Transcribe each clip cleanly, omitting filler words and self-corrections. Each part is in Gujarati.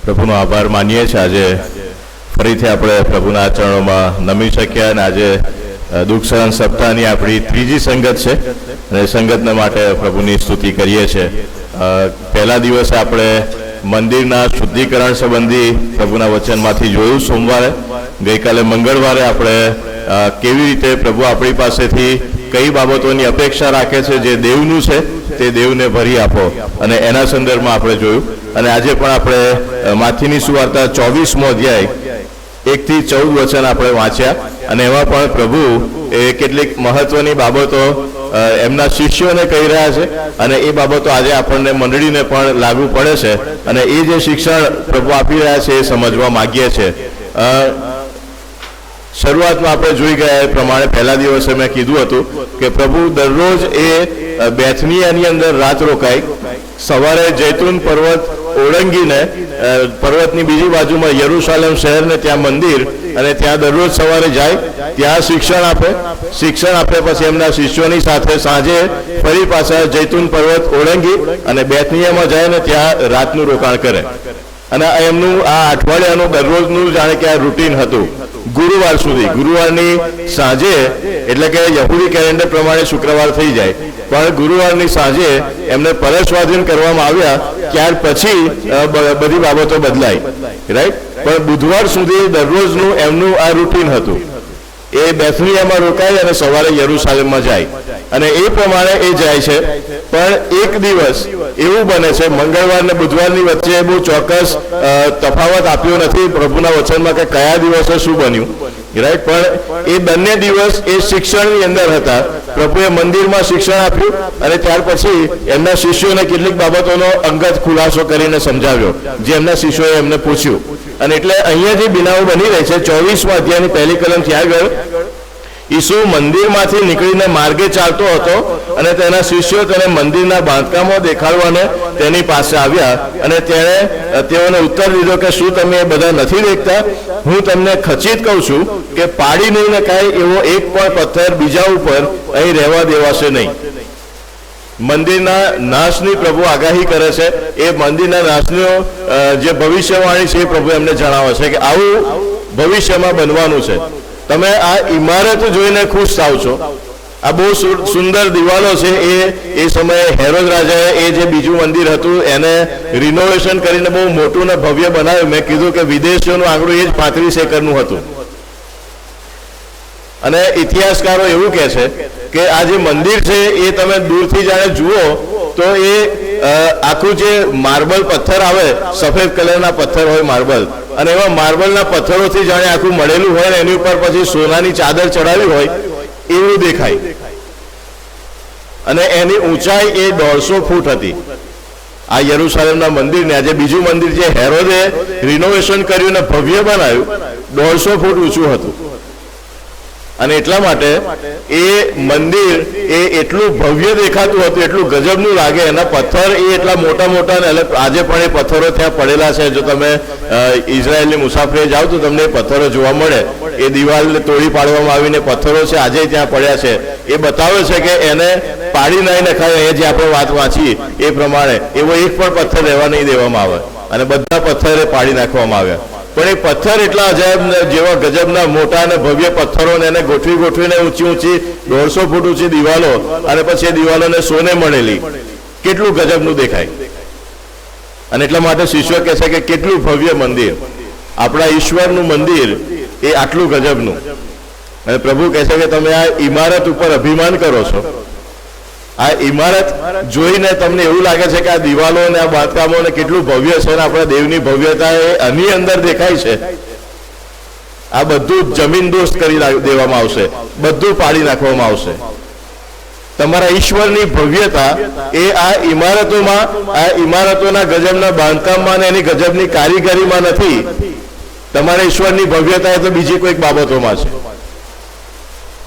પ્રભુનો આભાર માનીએ છીએ। આજે ફરીથી આપણે પ્રભુના ચરણોમાં નમી શક્યા અને આજે દુઃખ સહન સપ્તાહની આપણી ત્રીજી સંગત છે અને સંગતને માટે પ્રભુની સ્તુતિ કરીએ છીએ। પહેલા દિવસે આપણે મંદિરના શુદ્ધિકરણ સંબંધી પ્રભુના વચનમાંથી જોયું સોમવારે। ગઈકાલે મંગળવારે આપણે કેવી રીતે પ્રભુ આપણી પાસેથી કઈ બાબતોની અપેક્ષા રાખે છે જે દેવનું છે તે દેવને ભરી આપો અને એના સંદર્ભમાં આપણે જોયું। અને આજે પણ આપણે માથીની સુવાર્તા 24મો અધ્યાય 1 થી 14 વચન આપણે વાંચ્યા અને એમાં પણ પ્રભુ એ કેટલીક મહત્વની બાબતો એમના શિષ્યોને કહી રહ્યા છે અને એ બાબતો આજે આપણને મંડળીને પણ લાગુ પડે છે અને એ જે શિક્ષણ પ્રભુ આપી રહ્યા છે એ સમજવા માંગીએ છીએ। શરૂઆતમાં આપણે જોઈ ગયા એ પ્રમાણે પહેલા દિવસે મેં કીધું હતું કે પ્રભુ દરરોજ એ બેથનિયાની અંદર રાત રોકાઈ, સવારે જૈતુન પર્વત ઓળંગીને પર્વતની બીજી બાજુમાં યરુશાલેમ શહેરને ત્યાં મંદિર અને ત્યાં દરરોજ સવારે જાય, ત્યાં શિક્ષણ આપે પછી એમના શિષ્યોની સાથે સાંજે ફરી પાછા જૈતુન પર્વત ઓળંગી અને બેથનિયામાં જાય ને ત્યાં રાતનું રોકાણ કરે। અને એમનું આ અઠવાડિયાનું દરરોજનું જાણે કે આ રૂટીન હતું ગુરુવાર સુધી। ગુરુવારની સાંજે એટલે કે યહૂદી કેલેન્ડર પ્રમાણે શુક્રવાર થઈ જાય પણ ગુરુવારની સાંજે એમને પરસ્વાધીન કરવામાં આવ્યા, ત્યાર પછી બધી બાબતો બદલાઈ, રાઈટ। પણ બુધવાર સુધી દરરોજનું એમનું આ રૂટીન હતું। એ બેથનિયામાં રોકાય અને સવારે યરુશાલેમમાં જાય અને એ પ્રમાણે એ જાય છે। પણ એક દિવસ એવું બને છે, મંગળવાર ને બુધવારની વચ્ચે બહુ ચોક્કસ તફાવત આપ્યો નથી પ્રભુના વચનમાં કે કયા દિવસે શું બન્યું, રાઈટ। પણ એ બંને દિવસ એ શિક્ષણની અંદર હતા। પ્રભુએ મંદિરમાં શિક્ષણ આપ્યું અને ત્યાર પછી એમના શિષ્યોને કેટલીક બાબતોનો અંગત ખુલાસો કરીને સમજાવ્યો જે એમના શિષ્યોએ એમને પૂછ્યું। અને એટલે અહીંયા જે બિનાઓ બની રહી છે 24મા અધ્યાયની પહેલી કલમથી આગળ, ઈસુ મંદિરમાંથી નીકળીને માર્ગે ચાલતો હતો અને તેના શિષ્યો તેને મંદિરના બાંધકામો દેખાડવાને તેની પાસે આવ્યા અને તેઓને ઉત્તર દીધો કે શું તમે એ બધા નથી દેખતા? હું તમને ખચિત કહું છું કે પાડી નહીં નખાય એવો એક પણ પથ્થર બીજા ઉપર અહીં રહેવા દેવાશે નહીં। મંદિરના નાશની પ્રભુ આગાહી કરે છે। એ મંદિરના નાશનો જે ભવિષ્યવાણી છે એ પ્રભુ એમને જણાવે છે કે આવું ભવિષ્યમાં બનવાનું છે। તમે આ ઇમારત જોઈને ખુશ થાવ છો, આ બહુ સુંદર દિવાલો છે। એ સમયે હેરોદ રાજાએ એ જે બીજું મંદિર હતું એને રિનોવેશન કરીને બહુ મોટું ને ભવ્ય બનાવ્યું। મેં કીધું કે વિદેશીઓનું આંકડું એ જ 35 એકરનું હતું અને ઇતિહાસકારો એવું કહે છે કે આ જે મંદિર છે એ તમે દૂરથી જાણે જુઓ તો એ આખું જે માર્બલ પથ્થર આવે, સફેદ કલરના પથ્થર હોય માર્બલ, અને એવા માર્બલના પથ્થરોથી જાણે આખું મળેલું હોય ને એની ઉપર પછી સોનાની ચાદર ચડાવી હોય એવું દેખાય। અને એની ઊંચાઈ એ 150 ફૂટ હતી। આ યરુશાલેમના મંદિરને આજે બીજું મંદિર જે હેરોદે રિનોવેશન કર્યું ને ભવ્ય બનાવ્યું 150 ફૂટ ઊંચું હતું। અને એટલા માટે એ મંદિર એ એટલું ભવ્ય દેખાતું હતું, એટલું ગજબનું લાગે। એના પથ્થર એ એટલા મોટા મોટા ને આજે પણ એ પથ્થરો ત્યાં પડેલા છે। જો તમે ઇઝરાયલની મુસાફરીએ જાઓ તો તમને એ પથ્થરો જોવા મળે। એ દિવાલને તોડી પાડવામાં આવીને પથ્થરો છે આજે ત્યાં પડ્યા છે। એ બતાવે છે કે એને પાડી નહીં નખાય। એ જે આપણે વાત વાંચી એ પ્રમાણે એવો એક પણ પથ્થર રહેવા નહીં દેવામાં આવે અને બધા પથ્થરે પાડી નાખવામાં આવ્યા। પણ એ પથ્થર એટલા અજાયબ જેવા ગજબના મોટા અને ભવ્ય પથ્થરોને એને ગોઠવીને ઊંચી 150 ફૂટ ઊંચી દિવાલો અને પછી એ દિવાલોને સોને મળેલી, કેટલું ગજબનું દેખાય। અને એટલા માટે શિષ્યો કહે છે કે કેટલું ભવ્ય મંદિર, આપણા ઈશ્વરનું મંદિર એ આટલું ગજબનું। અને પ્રભુ કહે છે કે તમે આ ઇમારત ઉપર અભિમાન કરો છો। આ ઇમારત જોઈને તમને એવું લાગે છે કે આ દિવાલો ને આ બાંધકામો ને કેટલું ભવ્ય છે અને આપણા દેવની ભવ્યતા એ આની અંદર દેખાય છે। આ બધું જમીનદોસ્ત કરી દેવામાં આવશે, બધું પાડી નાખવામાં આવશે। તમારા ઈશ્વરની ભવ્યતા એ આ ઇમારતોના ગજબના બાંધકામમાં અને એની ગજબની કારીગરીમાં નથી। તમારા ઈશ્વરની ભવ્યતા એ તો બીજી કોઈક બાબતોમાં છે।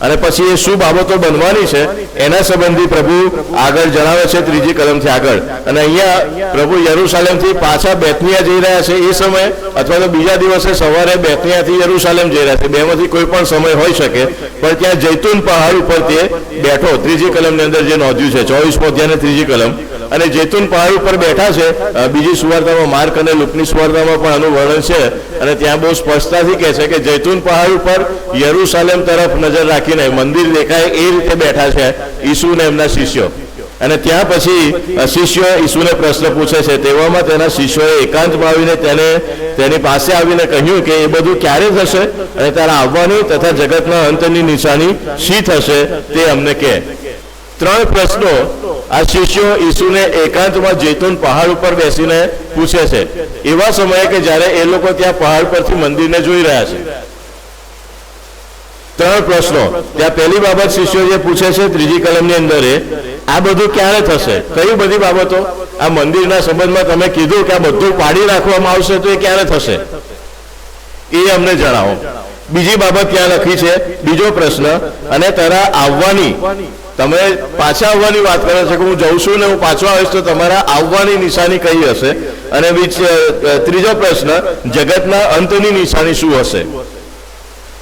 અને પછી એ શું બાબતો બનવાની છે એના સંબંધી પ્રભુ આગળ જણાવે છે ત્રીજી કલમથી આગળ। અને અહીંયા પ્રભુ યરુશાલેમથી પાછા બેથનિયા જઈ રહ્યા છે એ સમય, અથવા તો બીજા દિવસે સવારે બેથનિયાથી યરુશાલેમ જઈ રહ્યા છે। બેમાંથી કોઈ પણ સમય હોઈ શકે। પણ ત્યાં જૈતુન પહાડ ઉપર તે બેઠો, ત્રીજી કલમની અંદર જે નોંધ્યું છે 24મો અધ્યાયની ત્રીજી કલમ, અને જૈતુન પહાડ ઉપર બેઠા છે. બીજી સુવાર્તામાં માર્ક અને લુકની સુવાર્તામાં પણ આનું વર્ણન છે અને ત્યાં બહુ સ્પષ્ટતાથી કહે છે કે જૈતુન પહાડ ઉપર યરૂશાલેમ તરફ નજર રાખીને મંદિર દેખાય એ રીતે બેઠા છે ઈસુ ને એમના શિષ્યો. અને ત્યાં પછી શિષ્યો ઈસુને પ્રશ્ન પૂછે છે. તેવામાં તેના શિષ્યોએ એકાંતમાં આવીને તેની પાસે આવીને કહ્યું કે એ બધું ક્યારે થશે અને તારા આવવાની તથા જગતના અંતની નિશાની શી થશે તે અમને કહે. 3 પ્રશ્નો આ શિષ્યો ઈસુને એકાંતમાં જૈતુન પહાડ ઉપર બેસીને પૂછે છે એવા સમયે કે જ્યારે એ લોકો ત્યાં પહાડ પરથી મંદિરને જોઈ રહ્યા છે. 3 પ્રશ્નો. ત્યાં પહેલી બાબત શિષ્યો જે પૂછે છે 3જી કલમની અંદર આ બધું ક્યારે થશે? કઈ બધી બાબતો? આ મંદિરના સંબંધમાં તમે કીધું કે આ બધું પાડી રાખવામાં આવશે તો એ ક્યારે થશે એ અમને જણાવો. બીજી બાબત ત્યાં લખી છે, બીજો પ્રશ્ન, અને તારા આવવાની, તમે પાછા આવવાની વાત કરે છે કે હું જઉં છું ને હું પાછો આવીશ તો તમારા આવવાની નિશાની કઈ હશે? અને ત્રીજો પ્રશ્ન, જગતના અંતની નિશાની શું હશે?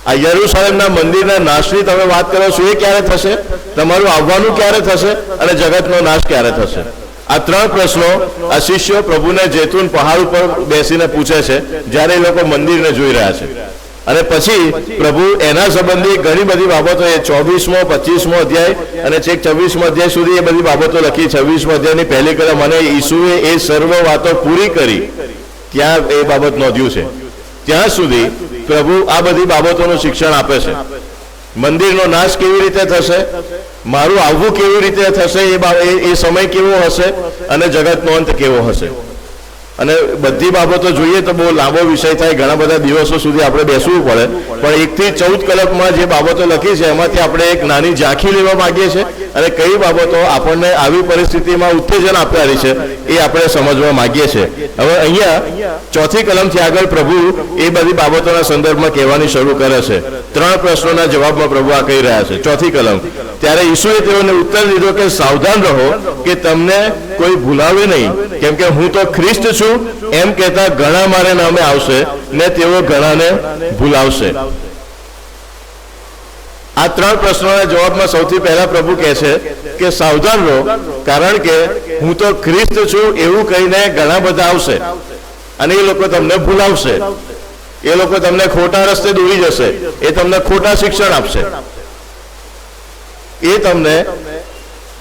આ યરૂશાલેમના મંદિરના નાશની તમે વાત કરો છો એ ક્યારે થશે? તમારું આવવાનું ક્યારે થશે? અને જગતનો નાશ ક્યારે થશે? આ 3 પ્રશ્નો આ શિષ્યો પ્રભુને જૈતુન પહાડ ઉપર બેસીને પૂછે છે જ્યારે એ લોકો મંદિરને જોઈ રહ્યા છે. અને પછી પ્રભુ એના સંબંધી ઘણી બધી બાબતો, એ 24મો 25મો અધ્યાય અને છેક 26મો અધ્યાય સુધી એ બધી બાબતો લખી. 26મો અધ્યાયની પહેલી કલમ, અને ઈસુએ એ સર્વ વાતો પૂરી કરી ત્યાં એ બાબત નોંધ્યું છે. ત્યાં સુધી પ્રભુ આ બધી બાબતોનું શિક્ષણ આપે છે. મંદિરનો નાશ કેવી રીતે થશે, મારું આવવું કેવી રીતે થશે, એ સમય કેવો હશે, અને જગતનો અંત કેવો હશે. અને બધી બાબતો જોઈએ તો બહુ લાંબો વિષય થાય, ઘણા બધા દિવસો સુધી આપણે બેસવું પડે. પણ 1 થી 14 કલમમાં જે બાબતો લખી છે એમાંથી આપણે એક નાની ઝાંખી લેવા માંગીએ છીએ અને કઈ બાબતો આપણને આવી પરિસ્થિતિમાં ઉત્તેજન આપનારી છે એ આપણે સમજવા માંગીએ છીએ. હવે અહીંયા 4થી કલમથી આગળ પ્રભુ એ બધી બાબતોના સંદર્ભમાં કહેવાની શરૂ કરે છે. 3 પ્રશ્નોના જવાબમાં પ્રભુ આ કહી રહ્યા છે. 4થી કલમ. ત્યારે ઈસુએ તેઓને ઉત્તર દીધો કે સાવધાન રહો કે તમને કોઈ ભૂલાવે નહીં, કેમ કે હું તો ખ્રિસ્ત છું એમ કહેતા ઘણા મારે નામે આવશે ને તેઓ ઘણાને ભૂલાવશે. આ 3 પ્રશ્નોના જવાબમાં સૌથી પહેલા પ્રભુ કહે છે કે સાવધાન રહો, કારણ કે હું તો ખ્રિસ્ત છું એવું કહીને ઘણા બધા આવશે અને એ લોકો તમને ભૂલાવશે, એ લોકો તમને ખોટા રસ્તે દોરી જશે, એ તમને ખોટા શિક્ષણ આપશે, એ તમને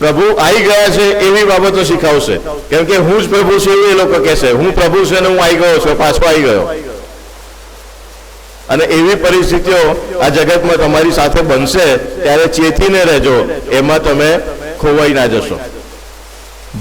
પ્રભુ આવી ગયા છે એવી બાબતો શીખવશે. કેમ કે હું જ પ્રભુ છું એવું એ લોકો કહેશે. હું પ્રભુ છું અને હું આવી ગયો છું, પાછો આવી ગયો. અને એવી પરિસ્થિતિઓ આ જગતમાં તમારી સાથે બનશે ત્યારે ચેતીને રહેજો, એમાં તમે ખોવાઈ ના જશો,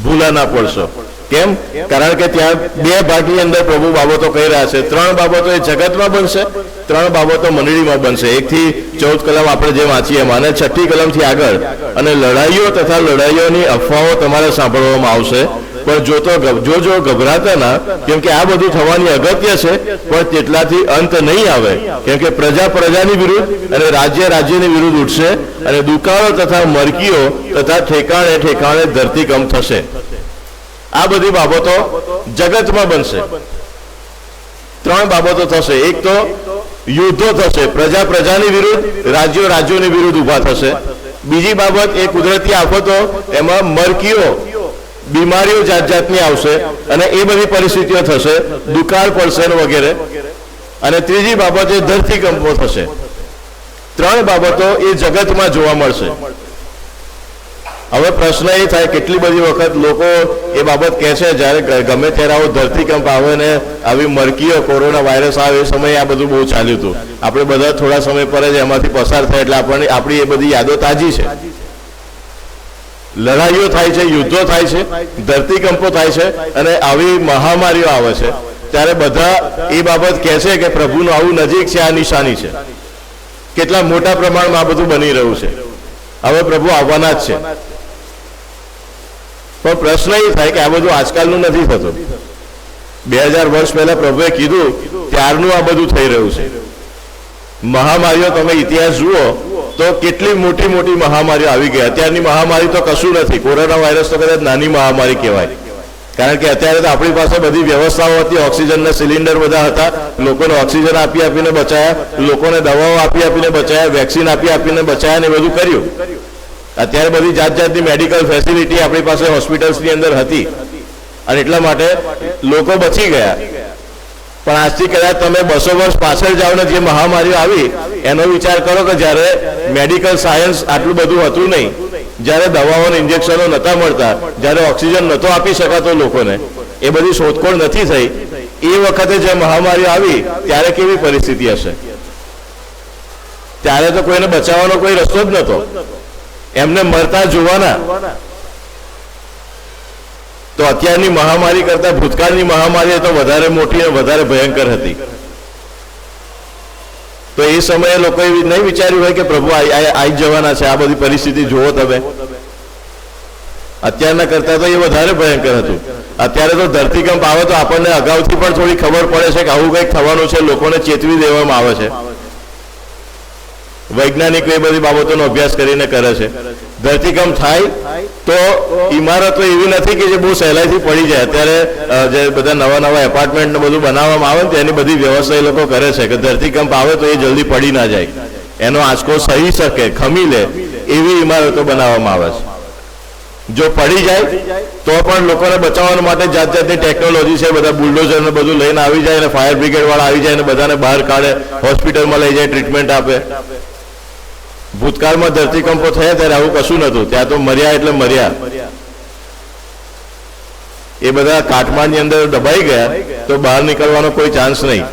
ભૂલા ના પડશો. કેમ? કારણ કે ત્યાં 2 ભાગની અંદર પ્રભુ બાબતો કહી રહ્યા છે. 3 બાબતો એ જગતમાં બનશે, 3 બાબતો મંડળીમાં બનશે. 1 થી 14 કલમ આપણે જે વાંચીએ એમાં, અને 6ઠી કલમથી આગળ, અને લડાઈઓ તથા લડાઈઓની અફવાઓ તમારે સાંભળવામાં આવશે, પણ જો ગભરાતા ના, કેમ કે આ બધું થવાની અગત્ય છે, પણ તેટલાથી અંત નહીં આવે. કેમ કે પ્રજા પ્રજાની વિરુદ્ધ અને રાજ્ય રાજ્યની વિરુદ્ધ ઉઠશે, અને દુકાળો તથા મરકીઓ તથા ઠેકાણે ઠેકાણે ધરતીકંપ થશે. આ બધી બાબતો જગતમાં બનશે. 3 બાબતો થશે. એક તો યુદ્ધો થશે, પ્રજા પ્રજાની વિરુદ્ધ, રાજ્યો રાજ્યોની વિરુદ્ધ ઉભા થશે. બીજી બાબત એ કુદરતી આફતો, એમાં મરકીઓ, બીમારીઓ જાત જાતની આવશે અને એ બધી પરિસ્થિતિઓ થશે, દુકાળ પડશે વગેરે. અને ત્રીજી બાબત એ ધરતીકંપો થશે. 3 બાબતો એ જગતમાં જોવા મળશે. હવે પ્રશ્ન એ થાય, કેટલી બધી વખત લોકો એ બાબત કહે છે જ્યારે ગમે ત્યારે આવો ધરતીકંપ આવે ને આવી મરકીઓ, કોરોના વાયરસ આવે એ સમયે આ બધું બહુ ચાલ્યું હતું. આપણે બધા થોડા સમય પર જ એમાંથી પસાર થાય એટલે આપણી એ બધી યાદો તાજી છે. લડાઈઓ થાય છે, યુદ્ધો થાય છે, ધરતીકંપો થાય છે અને આવી મહામારીઓ આવે છે ત્યારે બધા એ બાબત કહે છે કે પ્રભુનું આવું નજીક છે, આ નિશાની છે. કેટલા મોટા પ્રમાણમાં આ બધું બની રહ્યું છે. હવે પ્રભુ આવવાના જ છે. પણ પ્રશ્ન એ થાય કે આ બધું આજકાલનું નથી થતું. 2000 વર્ષ પહેલા પ્રભુએ કીધું ત્યારનું આ બધું થઈ રહ્યું છે. મહામારીઓ તમે ઇતિહાસ જુઓ તો કેટલી મોટી મોટી મહામારીઓ આવી ગઈ. અત્યારની મહામારી તો કશું નથી. કોરોના વાયરસ તો કદાચ નાની મહામારી કહેવાય, કારણ કે અત્યારે તો આપણી પાસે બધી વ્યવસ્થાઓ હતી. ઓક્સિજનના સિલિન્ડર બધા હતા, લોકોને ઓક્સિજન આપી આપીને બચાયા, લોકોને દવાઓ આપી આપીને બચાયા, વેક્સિન આપી આપીને બચાયા ને બધું કર્યું. અત્યારે બધી જાત જાતની મેડિકલ ફેસિલિટી આપણી પાસે હોસ્પિટલ્સની અંદર હતી અને એટલા માટે લોકો બચી ગયા. પણ આજથી કદાચ તમે 200 વર્ષ પાછળ જાઓ ને જે મહામારીઓ આવી એનો વિચાર કરો કે જ્યારે મેડિકલ સાયન્સ આટલું બધું હતું નહીં, જ્યારે દવાઓ અને ઇન્જેક્શનો નહોતા મળતા, જ્યારે ઓક્સિજન નહોતો આપી શકાતો લોકોને, એ બધી શોધખોળ નથી થઈ, એ વખતે જે મહામારી આવી ત્યારે કેવી પરિસ્થિતિ હશે? ત્યારે તો કોઈને બચાવવાનો કોઈ રસ્તો જ નહોતો, એમને મરતા જોવાના. તો અત્યારની મહામારી કરતા ભૂતકાળની મહામારી તો વધારે મોટી અને વધારે ભયંકર હતી. તો એ સમયે લોકોએ નહીં વિચાર્યું હોય કે પ્રભુ આવી જવાના છે, આ બધી પરિસ્થિતિ જુઓ તમે. અત્યારના કરતા તો એ વધારે ભયંકર હતું. અત્યારે તો ધરતીકંપ આવે તો આપણને અગાઉથી પણ થોડી ખબર પડે છે કે આવું કંઈક થવાનું છે, લોકોને ચેતવી દેવામાં આવે છે. વૈજ્ઞાનિકો એ બધી બાબતોનો અભ્યાસ કરીને કરે છે. ધરતીકંપ થાય તો ઇમારતો એવી નથી કે જે બહુ સહેલાઈથી પડી જાય. અત્યારે જે બધા નવા નવા એપાર્ટમેન્ટ ને બધું બનાવવામાં આવે ને એની બધી વ્યવસ્થા એ લોકો કરે છે કે ધરતીકંપ આવે તો એ જલ્દી પડી ના જાય, એનો આંચકો સહી શકે, ખમી લે, એવી ઇમારતો બનાવવામાં આવે છે. જો પડી જાય તો પણ લોકોને બચાવવા માટે જાત જાતની ટેકનોલોજી છે, બધા બુલડોઝર ને બધું લઈને આવી જાય અને ફાયર બ્રિગેડ વાળા આવી જાય અને બધાને બહાર કાઢે, હોસ્પિટલમાં લઈ જાય, ટ્રીટમેન્ટ આપે. ભૂતકાળમાં ધરતીકંપો થયા ત્યારે આવું કશું નહોતું, ત્યાં તો મર્યા એટલે મર્યા. એ બધા કાટમાળની અંદર દબાઈ ગયા તો બહાર નીકળવાનો કોઈ ચાન્સ નહીં.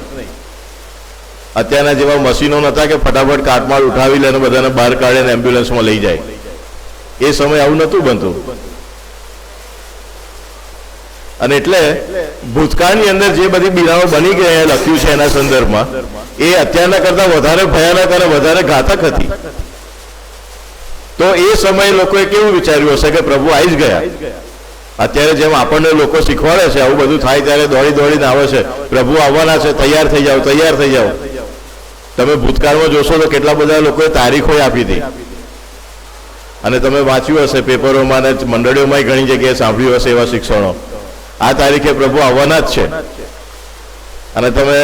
અત્યારના જેવા મશીનો નહોતા કે ફટાફટ કાટમાળ ઉઠાવી લે અને બધાને બહાર કાઢે અને એમ્બ્યુલન્સમાં લઈ જાય. એ સમય આવું નહોતું બનતું. અને એટલે ભૂતકાળની અંદર જે બધી બીમારીઓ બની ગઈ લખ્યું છે એના સંદર્ભમાં, એ અત્યારના કરતા વધારે ભયાનક અને વધારે ઘાતક હતી. તો એ સમયે લોકોએ કેવું વિચાર્યું હશે કે પ્રભુ આવી જ ગયા. અત્યારે જેમ આપણને લોકો શીખવાડે છે આવું બધું થાય ત્યારે દોડી દોડીને આવે છે, પ્રભુ આવવાના છે, તૈયાર થઈ જાઓ, તૈયાર થઈ જાઓ. તમે ભૂતકાળમાં જોશો તો કેટલા બધા લોકોએ તારીખો આપી હતી અને તમે વાંચ્યું હશે પેપરોમાં અને મંડળીઓમાં ઘણી જગ્યાએ સાંભળ્યું હશે એવા શિક્ષણો. આ તારીખે પ્રભુ આવવાના જ છે. અને તમે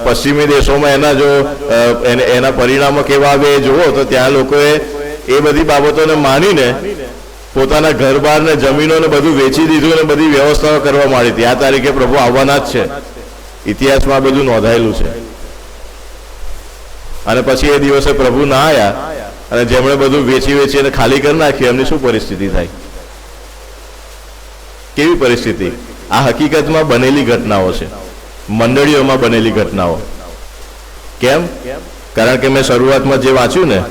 પશ્ચિમી દેશોમાં એના જો એના પરિણામો કેવા આવે એ જુઓ તો ત્યાં લોકોએ એ બધી બાબતોને માનીને પોતાના ઘર-બાર ને જમીનોને બધું વેચી દીધું અને બધી વ્યવસ્થાઓ કરવા માંડી હતી. આ તારીખે પ્રભુ આવવાના જ છે. ઇતિહાસમાં બધું નોંધાયેલું છે. અને પછી એ દિવસે પ્રભુ ના આવ્યા અને જેમણે બધું વેચી વેચીને ખાલી કરી નાખ્યું એમની શું પરિસ્થિતિ થાય? કેવી પરિસ્થિતિ? આ હકીકતમાં બનેલી ઘટનાઓ છે, મંડળીઓમાં બનેલી ઘટનાઓ. કેમ? કારણ કે મેં શરૂઆતમાં જે વાંચ્યું ને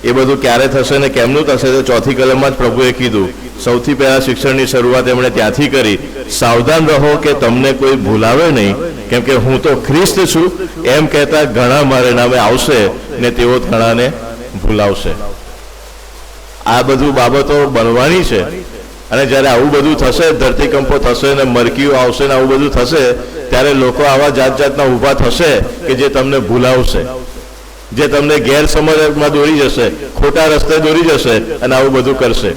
એ બધું ક્યારે થશે ને કેમનું થશે તો 4થી કલમમાં જ પ્રભુએ કીધું. સૌથી પહેલા શિક્ષણની શરૂઆત એમણે ત્યાંથી કરી, સાવધાન રહો કે તમને કોઈ ભૂલાવે નહીં, કેમ કે હું તો ખ્રિસ્ત છું એમ કહેતા ઘણા મારે નામે આવશે ને તેઓ ઘણાને ભૂલાવશે. આ બધું બાબતો બનવાની છે. અને જ્યારે આવું બધું થશે, ધરતીકંપો થશે ને મરકીઓ આવશે ને આવું બધું થશે ત્યારે લોકો આવા જાત જાતના ઊભા થશે કે જે તમને ભૂલાવશે, જે તમને ગેરસમજમાં દોરી જશે, ખોટા રસ્તે દોરી જશે અને આવું બધું કરશે.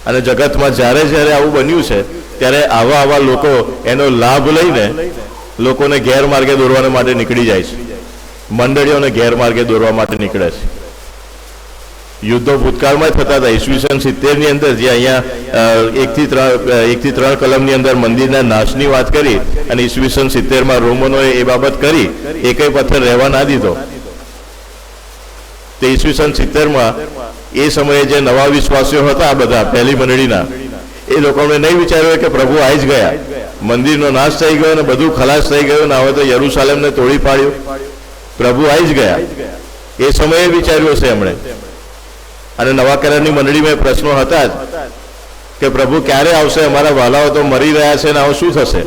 અને જગતમાં જ્યારે જ્યારે આવું બન્યું છે ત્યારે આવા આવા લોકો એનો લાભ લઈને લોકોને ગેરમાર્ગે દોરવા માટે નીકળી જાય છે, મંડળીઓને ગેરમાર્ગે દોરવા માટે નીકળે છે. યુદ્ધો ભૂતકાળમાં થતા હતા. ઈસવીસન 70ની અંદર જે અહીંયા 1 થી 3 કલમની અંદર મંદિરના નાશની વાત કરી અને ઈસવીસન 70માં રોમનોએ એ બાબત કરી, એકેય પથ્થર રહેવા ના દીધો. તે ઈસવીસન 70માં એ સમયે જે નવા વિશ્વાસીઓ હતા બધા પહેલી મંડળીના, એ લોકોને નહીં વિચાર્યું કે પ્રભુ આવી જ ગયા, મંદિરનો નાશ થઈ ગયો ને બધું ખલાસ થઈ ગયું ને હવે તો યરૂશાલેમને તોડી પાડ્યું, પ્રભુ આવી જ ગયા. એ સમયે વિચાર્યું હશે એમણે. અને નવા કરારની મંડળીમાં પ્રશ્નો હતા જ કે પ્રભુ ક્યારે આવશે, અમારા વાલાઓ તો મરી રહ્યા છે ને હવે શું થશે?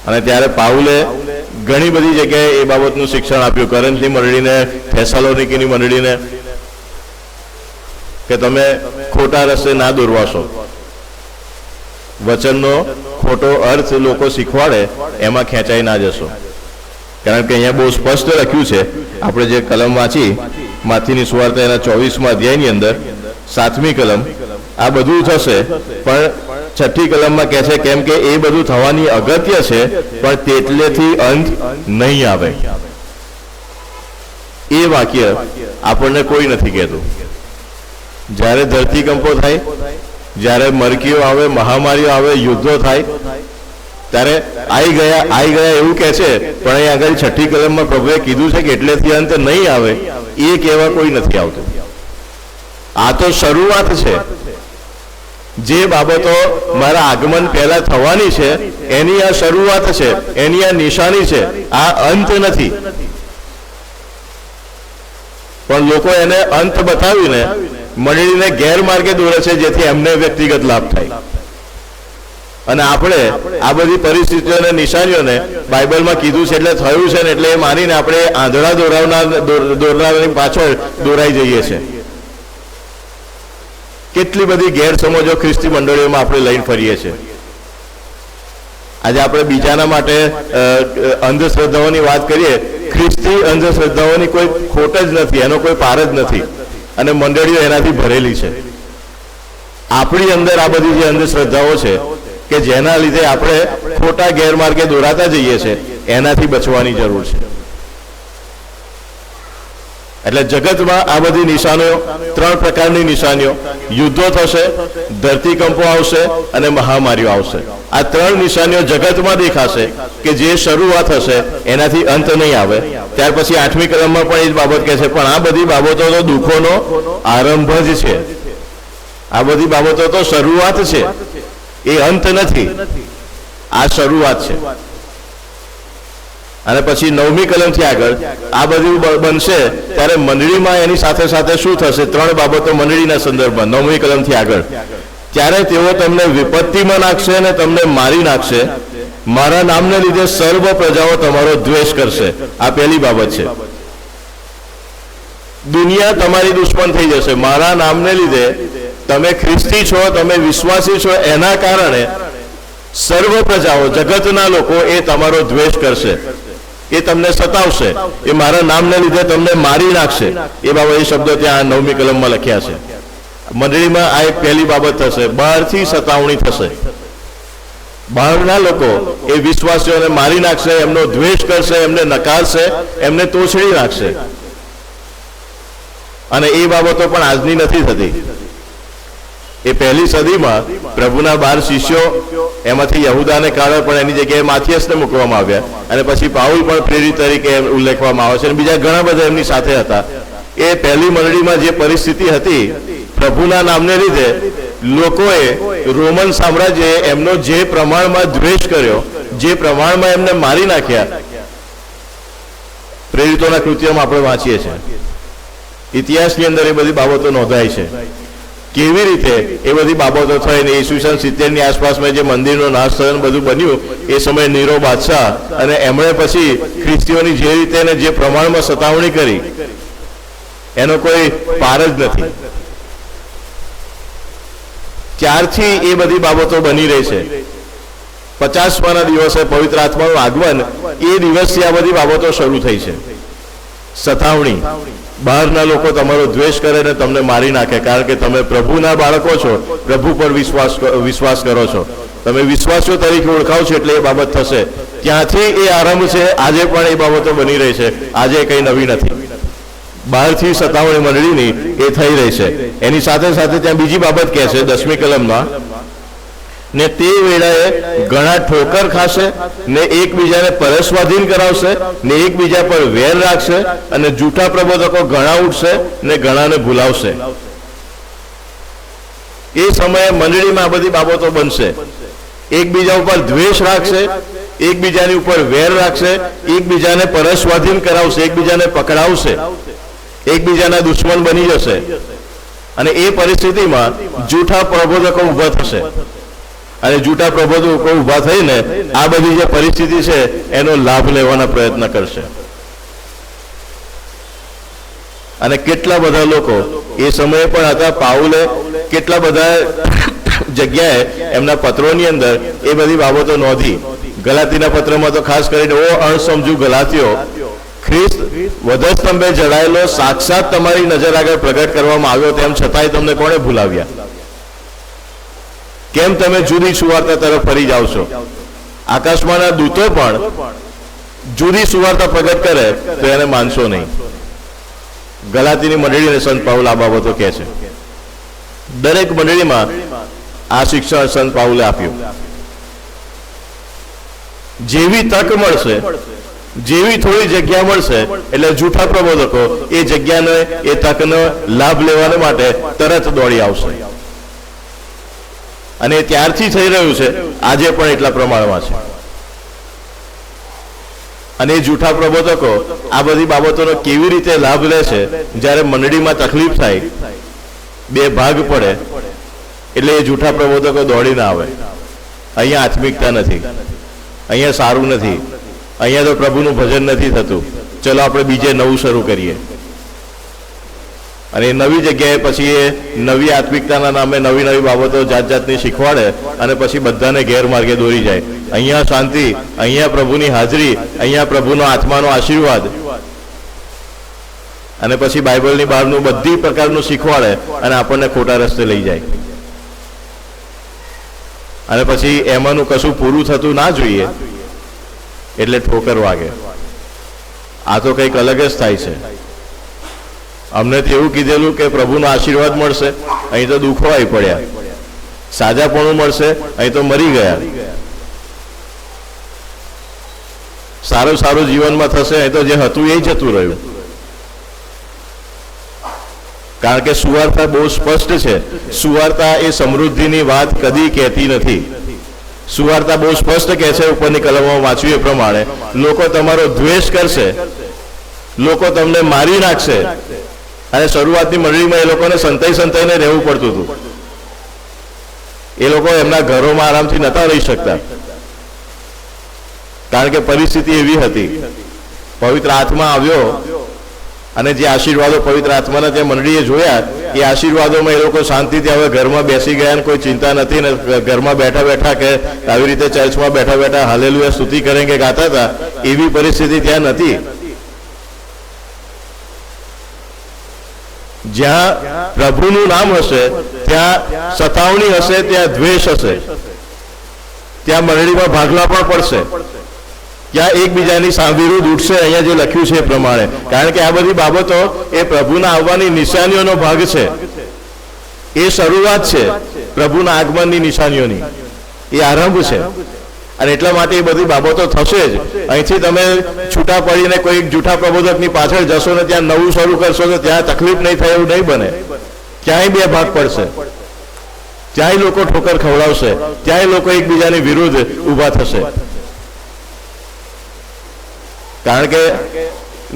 અને ત્યારે પાઉલે ઘણી બધી જગ્યાએ એ બાબતનું શિક્ષણ આપ્યું, કરંથની મંડળીને, થેસાલોનિકીની મંડળીને, કે તમે ખોટા રસ્તે ના દોરવાશો. વચનનો ખોટો અર્થ લોકો શીખવાડે એમાં ખેંચાઈ ના જશો. કારણ કે અહીંયા બહુ સ્પષ્ટ લખ્યું છે, આપણે જે કલમ વાંચી માથીની સુવાર્તા એના 24મા અધ્યાયની અંદર 7મી કલમ, આ બધું થશે પણ 6ઠ્ઠી કલમમાં કહે છે કેમ કે એ બધું થવાની અગત્ય છે પણ તેટલેથી અંત નહીં આવે. એ વાક્ય આપણને કોઈ નથી કહેતું. જ્યારે ધરતીકંપો થાય, જ્યારે મરકીઓ આવે, મહામારીઓ આવે, યુદ્ધો થાય, ત્યારે આવી ગયા એવું કહે છે. પણ અહીં આગળ 6ઠ્ઠી કલમમાં પ્રભુએ કીધું છે કે એટલેથી અંત નહીં આવે, એ કહેવા કોઈ નથી આવતું. આ તો શરૂઆત છે. જે બાબતો મારા આગમન પહેલા થવાની છે એની આ શરૂઆત છે, એની આ નિશાની છે, આ અંત નથી. પણ લોકો એને અંત બતાવીને મંડળીને ગેરમાર્ગે દોરે છે, જેથી એમને વ્યક્તિગત લાભ થાય. અને આપણે આ બધી પરિસ્થિતિઓને, નિશાનીઓને બાઇબલમાં કીધું છે એટલે થયું છે ને એટલે એ માનીને આપણે આંધળા દોરનારની પાછળ દોરાઈ જઈએ છીએ. કેટલી બધી ગેરસમજો ખ્રિસ્તી મંડળીઓમાં આપણે લઈને ફરીએ છીએ. આજે આપણે બીજાના માટે અંધશ્રદ્ધાઓની વાત કરીએ. ખ્રિસ્તી અંધશ્રદ્ધાઓની કોઈ ખોટ જ નથી, એનો કોઈ પાર જ નથી, અને મંડળીઓ એનાથી ભરેલી છે. આપણી અંદર આ બધી જે અંધશ્રદ્ધાઓ છે કે જેના લીધે આપણે ખોટા ગેરમાર્ગે દોરાતા જઈએ છીએ, એનાથી બચવાની જરૂર છે. એટલે જગતમાં આ બધી નિશાનીઓ, 3 પ્રકારની નિશાનીઓ, યુદ્ધો થશે, ધરતીકંપો આવશે અને મહામારીઓ આવશે. આ 3 નિશાનીઓ જગતમાં દેખાશે કે જે શરૂઆત હશે, એનાથી અંત નહીં આવે. ત્યાર પછી 8મી કલમમાં પણ એ જ બાબત કહે છે, પણ આ બધી બાબતો તો દુઃખોનો આરંભ જ છે. આ બધી બાબતો તો શરૂઆત છે, એ અંત નથી, આ શરૂઆત છે. અને પછી 9મી કલમથી આગળ આ બધું બનશે ત્યારે મંડળીમાં એની સાથે સાથે શું થશે? 3 બાબતો મંડળીના સંદર્ભમાં 9મી કલમથી આગળ. ત્યારે તેઓ તમને વિપત્તિમાં નાખશે અને તમને મારી નાખશે, મારા નામને લીધે સર્વ પ્રજાઓ તમારો દ્વેષ કરશે. આ પહેલી બાબત છે. દુનિયા તમારી દુશ્મન થઈ જશે. મારા નામને લીધે, તમે ખ્રિસ્તી છો, તમે વિશ્વાસી છો, એના કારણે સર્વ પ્રજાઓ, જગતના લોકો એ તમારો દ્વેષ કરશે, એ તમને સતાવશે, એ મારા નામને લીધે તમને મારી નાખશે. એ બાબત, એ શબ્દો ત્યાં 9મી કલમમાં લખ્યા છે. મંડળીમાં આ એક પહેલી બાબત થશે. બહારથી સતાવણી થશે. બહારના લોકો એ વિશ્વાસીઓને મારી નાખશે, એમનો દ્વેષ કરશે, એમને નકારશે, એમને તોછડી નાખશે. અને એ બાબતો પણ આજની નથી થતી. એ પહેલી સદીમાં પ્રભુના 12 શિષ્યો, એમાંથી યહૂદાને કાઢે, પણ એની જગ્યાએ માથિયસને મૂકવામાં આવ્યા, અને પછી પાઉલ પણ પ્રેરિત તરીકે ઉલ્લેખવામાં આવે છે, અને બીજા ઘણા બધા એમની સાથે હતા. એ પહેલી મંડળીમાં જે પરિસ્થિતિ હતી, પ્રભુના નામને લીધે લોકોએ, રોમન સામ્રાજ્યએ એમનો જે પ્રમાણમાં દ્વેષ કર્યો, જે પ્રમાણમાં એમને મારી નાખ્યા, પ્રેરિતોના કૃત્યોમાં આપણે વાંચીએ છીએ. ઇતિહાસની અંદર એ બધી બાબતો નોંધાય છે. કેવી રીતે એ બધી બાબતો થઈ ને ઈસવીસન 70ની આસપાસમાં જે મંદિરનો નાશ થયો બધું બન્યું, એ સમયે નીરો બાદશાહ અને એમણે પછી ખ્રિસ્તીઓની જે રીતે ને જે પ્રમાણમાં સતાવણી કરી, એનો કોઈ પાર જ નથી. ત્યારથી એ બધી બાબતો બની રહી છે. 50માના દિવસે પવિત્ર આત્માનું આગમન, એ દિવસથી આ બધી બાબતો શરૂ થઈ છે. સતાવણી, બહારના લોકો તમારો દ્વેષ કરે ને તમને મારી નાખે, કારણ કે તમે પ્રભુના બાળકો છો, પ્રભુ પર વિશ્વાસ કરો છો, તમે વિશ્વાસીઓ તરીકે ઓળખાવ છો, એટલે એ બાબત થશે. ત્યાંથી એ આરંભ છે. આજે પણ એ બાબતો બની રહી છે. આજે કંઈ નવી નથી. બહારથી સતાવણી મંડળીની એ થઈ રહી છે. એની સાથે સાથે ત્યાં બીજી બાબત કહે છે 10મી કલમમાં, ને તે વેળાએ ઘણા ઠોકર ખાશે, ને એકબીજાને પરસ્વાધીન કરાવશે, ને એકબીજા પર વેર રાખશે, અને જૂઠા પ્રબોધકો ઘણા ઉઠશે ને ઘણાને ભૂલાવશે. એ સમયે મંડળીમાં આ બધી બાબતો બનશે. એકબીજા ઉપર દ્વેષ રાખશે, એકબીજાની ઉપર વેર રાખશે, એકબીજાને પરસ્વાધીન કરાવશે, એકબીજાને પકડાવશે, એકબીજાના દુશ્મન બની જશે. અને એ પરિસ્થિતિમાં જૂઠા પ્રબોધકો ઊભા થશે, અને જૂઠા પ્રબોધકો ઊભા થઈને આ બધી જે પરિસ્થિતિ છે એનો લાભ લેવાના પ્રયત્ન કરશે. અને કેટલા બધા લોકો એ સમયે પણ હતા. પાઉલે કેટલા બધા જગ્યાએ એમના પત્રોની અંદર એ બધી બાબતો નોંધી. ગલાતીના પત્રમાં તો ખાસ કરીને, ઓ અણસમજુ ગલાતીઓ, ખ્રિસ્ત વધસ્તંભે જડાયેલો સાક્ષાત તમારી નજર આગળ પ્રગટ કરવામાં આવ્યો, તેમ છતાંય તમને કોણે ભૂલાવ્યા? કેમ તમે જુદી સુવાર્તા તરફ ફરી જાઓ છો? આકાશમાંના દૂતો પણ જુદી સુવાર્તા પ્રગટ કરે તો એને માનશો નહીં. ગલાતીની મંડળીને સંત પાઉલ આ બાબતો કહે છે. દરેક મંડળીમાં આ શિક્ષણ સંત પાઉલે આપ્યું. જેવી તક મળશે, જેવી થોડી જગ્યા મળશે, એટલે જૂઠા પ્રબોધકો એ જગ્યાને, એ તકનો લાભ લેવા માટે તરત દોડી આવશે. અને ત્યારથી થઈ રહ્યું છે, આજે પણ એટલા પ્રમાણમાં છે. અને એ જૂઠા પ્રબોધકો આ બધી બાબતોનો કેવી રીતે લાભ લે છે, જ્યારે મંડળીમાં તકલીફ થાય, બે ભાગ પડે, એટલે એ જૂઠા પ્રબોધકો દોડીને આવે. અહીંયા આત્મિકતા નથી, અહીંયા સારું નથી, અહીંયા તો પ્રભુનું ભજન નથી થતું, ચલો આપણે બીજે નવું શરૂ કરીએ. અને નવી જગ્યાએ પછી એ નવી આત્મિકતાના નામે નવી નવી બાબતો જાત જાતની શીખવાડે અને પછી બધાને ગેરમાર્ગે દોરી જાય. અહીંયા શાંતિ, અહીંયા પ્રભુની હાજરી, અહીંયા પ્રભુનો આત્માનો આશીર્વાદ, અને પછી બાઇબલની બહારનું બધી પ્રકારનું શીખવાડે અને આપણને ખોટા રસ્તે લઈ જાય. અને પછી એમાંનું કશું પૂરું થતું ના જોઈએ એટલે ઠોકર વાગે. આ તો કંઈક અલગ જ થાય છે. અમને તો એવું કીધેલું કે પ્રભુનો આશીર્વાદ મળશે, અહીં તો દુઃખો આવી પડ્યા. સાજાપણું મળશે, અહીં તો મરી ગયા. સારું સારું જીવનમાં થશે, અહીં તો જે હતું એ જતું રહ્યું. કારણ કે સુવાર્તા બહુ સ્પષ્ટ છે. સુવાર્તા એ સમૃદ્ધિની વાત કદી કહેતી નથી. સુવાર્તા બહુ સ્પષ્ટ કહે છે, ઉપરની કલમમાં વાંચ્યું એ પ્રમાણે, લોકો તમારો દ્વેષ કરશે, લોકો તમને મારી નાખશે. અને શરૂઆતની મંડળીમાં એ લોકોને સંતાઈને રહેવું પડતું હતું. એ લોકો એમના ઘરોમાં આરામથી નતા રહી શકતા, કારણ કે પરિસ્થિતિ એવી હતી. પવિત્ર આત્મા આવ્યો અને જે આશીર્વાદો પવિત્ર આત્માના ત્યાં મંડળીએ જોયા, એ આશીર્વાદોમાં એ લોકો શાંતિથી હવે ઘરમાં બેસી ગયા ને કોઈ ચિંતા નથી, ને ઘરમાં બેઠા બેઠા કે આવી રીતે ચર્ચમાં બેઠા બેઠા હાલેલુયા સ્તુતિ કરેંગે ગાતા હતા, એવી પરિસ્થિતિ ત્યાં નથી. જ્યાં પ્રભુનું નામ હશે ત્યાં સતાવણી હશે, ત્યાં દ્વેષ હશે, ત્યાં મંડળીમાં ભાગલા પણ પડશે, ત્યાં એકબીજાની વિરુદ્ધ ઉઠશે. અહીંયા જે લખ્યું છે એ પ્રમાણે, કારણ કે આ બધી બાબતો એ પ્રભુના આવવાની નિશાનીઓનો ભાગ છે. એ શરૂઆત છે પ્રભુના આગમનની નિશાનીઓની, એ આરંભ છે. અને એટલા માટે એ બધી બાબતો થશે જ. અહીંથી તમે છૂટા પડીને કોઈ જૂઠા પ્રબોધકની પાછળ જશો ને ત્યાં નવું શરૂ કરશો તો ત્યાં તકલીફ નહીં થાય એવું નહીં બને. ક્યાંય બે ભાગ પડશે, ત્યાંય લોકો ઠોકર ખવડાવશે, ત્યાંય લોકો એકબીજાની વિરુદ્ધ ઊભા થશે. કારણ કે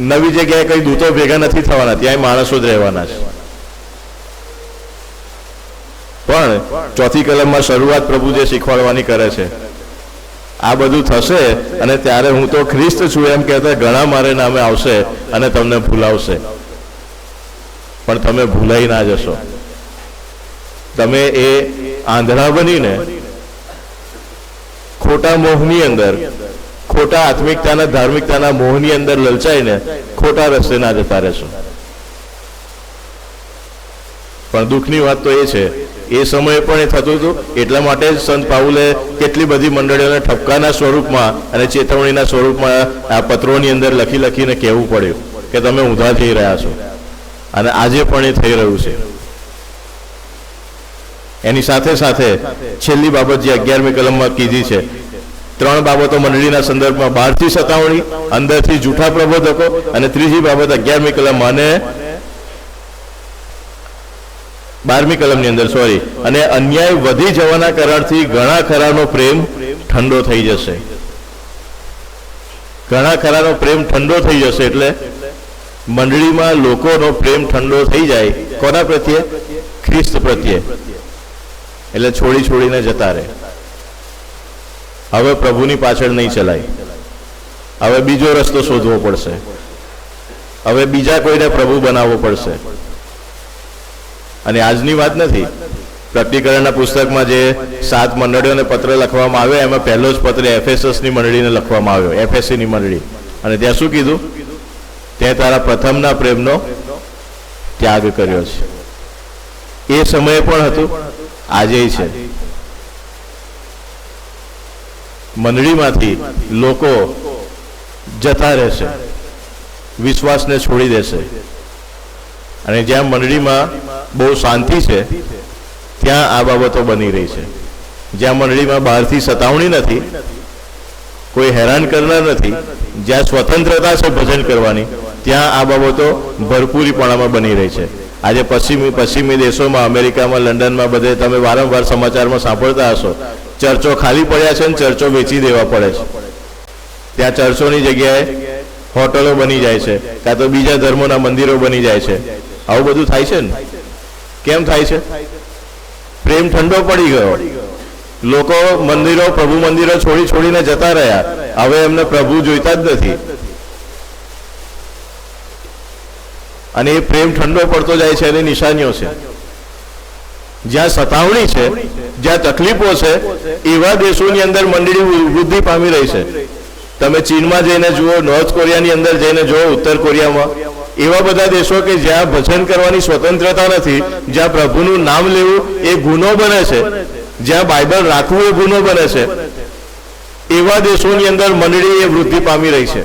નવી જગ્યાએ કઈ દૂતો ભેગા નથી થવાના, ત્યાંય માણસો જ રહેવાના છે. પણ ચોથી કલમમાં શરૂઆત પ્રભુ જે શીખવાડવાની કરે છે, આ બધું થશે અને ત્યારે હું તો ખ્રિસ્ત છું એમ કહેતા ઘણા મારે નામે આવશે અને તમને ભૂલાવશે. પણ તમે ભૂલાઈ ના જશો. તમે એ આંધળા બનીને ખોટા મોહની અંદર, ખોટા આત્મિકતાના ધાર્મિકતાના મોહની અંદર લલચાઈને ખોટા રસ્તે ના જતા રહેશો. પણ દુઃખની વાત તો એ છે, એ સમયે પણ એ થતું હતું. એટલા માટે જ સંત પાઉલે કેટલી બધી મંડળીઓને ઠપકાના સ્વરૂપમાં અને ચેતવણીના સ્વરૂપમાં આ પત્રોની અંદર લખી લખીને કહેવું પડ્યું કે તમે ઊંધા થઈ રહ્યા છો. અને આજે પણ એ થઈ રહ્યું છે. એની સાથે સાથે છેલ્લી બાબત જે 11મી કલમમાં કીધી છે, ત્રણ બાબતો મંડળીના સંદર્ભમાં, બહારથી સતાવણી, અંદરથી જૂઠા પ્રબોધકો, અને ત્રીજી બાબત 11મી કલમ અને 12મી કલમની અંદર અને અન્યાય વધી જવાના કારણથી ઘણા ખરાનો પ્રેમ ઠંડો થઈ જશે. ઘણા ખરાનો પ્રેમ ઠંડો થઈ જશે એટલે મંડળીમાં લોકોનો પ્રેમ ઠંડો થઈ જાય. કોના પ્રત્યે? ખ્રિસ્ત પ્રત્યે. એટલે છોડી છોડીને જતા રહે. હવે પ્રભુની પાછળ નહીં ચલાય, હવે બીજો રસ્તો શોધવો પડશે, હવે બીજા કોઈને પ્રભુ બનાવવો પડશે. અને આજની વાત નથી. પ્રકટીકરણના પુસ્તકમાં જે 7 મંડળીઓને પત્ર લખવામાં આવ્યો, એમાં પહેલો જ પત્ર એફેસસની મંડળીને લખવામાં આવ્યો, એફએસસીની મંડળી. અને ત્યાં શું કીધું? તે તારા પ્રથમના પ્રેમનો ત્યાગ કર્યો છે. એ સમયે પણ હતું, આજે છે. મંડળીમાંથી લોકો જતા રહેશે, વિશ્વાસને છોડી દેશે, અને જ્યાં મંડળીમાં બહુ શાંતિ છે ત્યાં આ બાબતો બની રહી છે. જ્યાં મંડળીમાં બહારથી સતાવણી નથી, કોઈ હેરાન કરનાર નથી, જ્યાં સ્વતંત્રતા છે ભજન કરવાની, ત્યાં આ બાબતો ભરપૂરીપણામાં બની રહી છે. આજે પશ્ચિમી દેશોમાં, અમેરિકામાં, લંડનમાં બધે તમે વારંવાર સમાચારમાં સાંભળતા હશો, ચર્ચો ખાલી પડ્યા છે અને ચર્ચો વેચી દેવા પડે છે. ત્યાં ચર્ચોની જગ્યાએ હોટલો બની જાય છે, કાં તો બીજા ધર્મોના મંદિરો બની જાય છે. આવું બધું થાય છે ને? કેમ થાય છે? પ્રેમ ઠંડો પડી ગયો. લોકો મંદિરો, પ્રભુ મંદિરો છોડીને જતા રહ્યા. હવે એમને પ્રભુ જોઈતા જ નથી. અને એ પ્રેમ ઠંડો પડતો જાય છે એની નિશાનીઓ છે. જ્યાં સતાવણી છે, જ્યાં તકલીફો છે, એવા દેશોની અંદર મંડળી વૃદ્ધિ પામી રહી છે. તમે ચીનમાં જઈને જુઓ, નોર્થ કોરિયાની અંદર જઈને જુઓ, ઉત્તર કોરિયામાં, એવા બધા દેશો કે જ્યાં ભજન કરવાની સ્વતંત્રતા નથી, જ્યાં પ્રભુનું નામ લેવું એ ગુનો બને છે, જ્યાં બાઇબલ રાખવું એ ગુનો બને છે, એવા દેશોની અંદર મંડળી એ વૃદ્ધિ પામી રહી છે.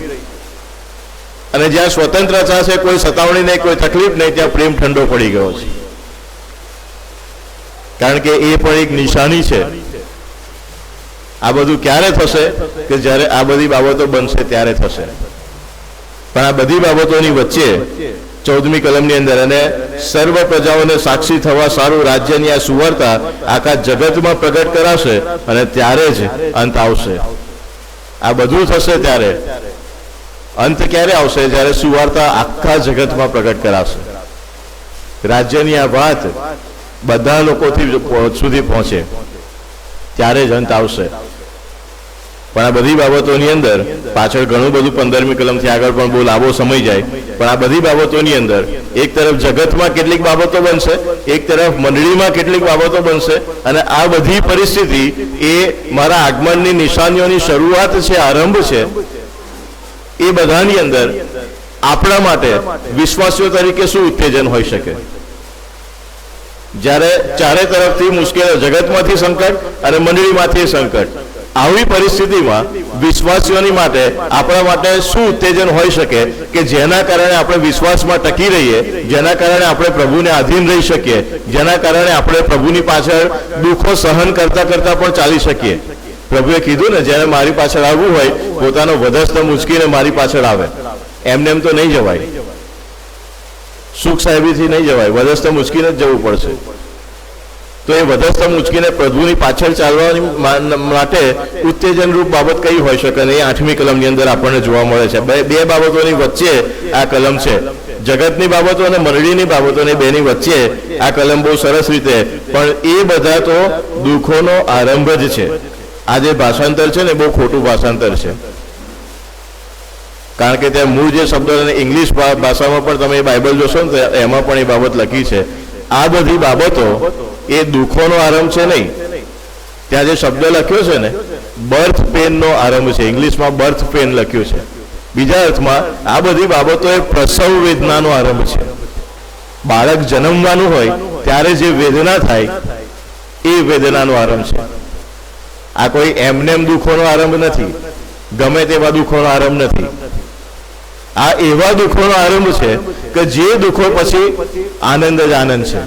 અને જ્યાં સ્વતંત્રતા છે, કોઈ સતાવણી નહીં, કોઈ તકલીફ નહીં, ત્યાં પ્રેમ ઠંડો પડી ગયો છે. કારણ કે એ પણ એક નિશાની છે. આ બધું ક્યારે થશે? કે જ્યારે આ બધી બાબતો બનશે ત્યારે થશે. પણ આ બધી બાબતોની વચ્ચે 14મી કલમની અંદર, અને સર્વ પ્રજાઓને સાક્ષી થવા સારું રાજ્યની આ સુવાર્તા આખા જગતમાં પ્રગટ કરાશે, અને ત્યારે જ અંત આવશે. આ બધું થશે ત્યારે. અંત ક્યારે આવશે? જ્યારે સુવાર્તા આખા જગતમાં પ્રગટ કરાશે. રાજ્યની આ વાત બધા લોકોથી સુધી પહોંચે, ત્યારે જ અંત આવશે. પણ આ બધી બાબતોની અંદર પાછળ ઘણું બધું 15મી કલમથી આગળ પણ બહુ લાંબો સમય જાય. પણ આ બધી બાબતોની અંદર એક તરફ જગતમાં કેટલીક બાબતો બનશે, એક તરફ મંડળીમાં કેટલીક બાબતો બનશે, અને આ બધી પરિસ્થિતિ એ મારા આગમનની નિશાનીઓની શરૂઆત છે, આરંભ છે. એ બધાની અંદર આપણા માટે વિશ્વાસીઓ તરીકે શું ઉત્તેજન હોઈ શકે? જ્યારે ચારે તરફથી મુશ્કેલીઓ, જગતમાંથી સંકટ અને મંડળીમાંથી સંકટ, આવી પરિસ્થિતિમાં વિશ્વાસીઓની માટે, આપણા માટે શું ઉત્તેજન હોઈ શકે કે જેના કારણે આપણે વિશ્વાસમાં ટકી રહીએ, જેના કારણે આપણે પ્રભુને આધીન રહી શકીએ, જેના કારણે આપણે પ્રભુની પાછળ દુઃખો સહન કરતા કરતા પણ ચાલી શકીએ. પ્રભુએ કીધું ને, જેને મારી પાછળ આવવું હોય પોતાનો વધસ્ત મૂંઝકીને મારી પાછળ આવે. એમને એમ તો નહીં જવાય, સુખ સાહેબીથી નહીં જવાય, વધસ્ત મૂંઝકીને જ જવું પડશે. તો એ વધસ્ત મૂંઝકીને પ્રભુની પાછળ ચાલવાની માટે ઉત્તેજનરૂપ બાબત કઈ હોઈ શકે? ને એ 8મી કલમની અંદર આપણને જોવા મળે છે. બે બાબતોની વચ્ચે આ કલમ છે. જગતની બાબતો અને મંડળીની બાબતો, ને બેની વચ્ચે આ કલમ બહુ સરસ રીતે. પણ એ બધા તો દુઃખોનો આરંભ જ છે. આ જે ભાષાંતર છે ને, બહુ ખોટું ભાષાંતર છે. કારણ કે ત્યાં મૂળ જે શબ્દો, અને ઇંગ્લિશ ભાષામાં પણ તમે બાઇબલ જોશો ને, તો એમાં પણ એ બાબત લખી છે. આ બધી બાબતો એ દુઃખોનો આરંભ છે નહીં. ત્યાં જે શબ્દ લખ્યો છે ને, બર્થ પેનનો આરંભ છે. ઇંગ્લિશમાં બર્થ પેન લખ્યું છે. બીજા અર્થમાં આ બધી બાબતો એ પ્રસવ વેદનાનો આરંભ છે. બાળક જન્મવાનું હોય ત્યારે જે વેદના થાય એ વેદનાનો આરંભ છે. આ કોઈ એમનેમ દુઃખોનો આરંભ નથી, ગમે તેવા દુઃખોનો આરંભ નથી. આ એવા દુઃખોનો આરંભ છે કે જે દુઃખો પછી આનંદ જ આનંદ છે.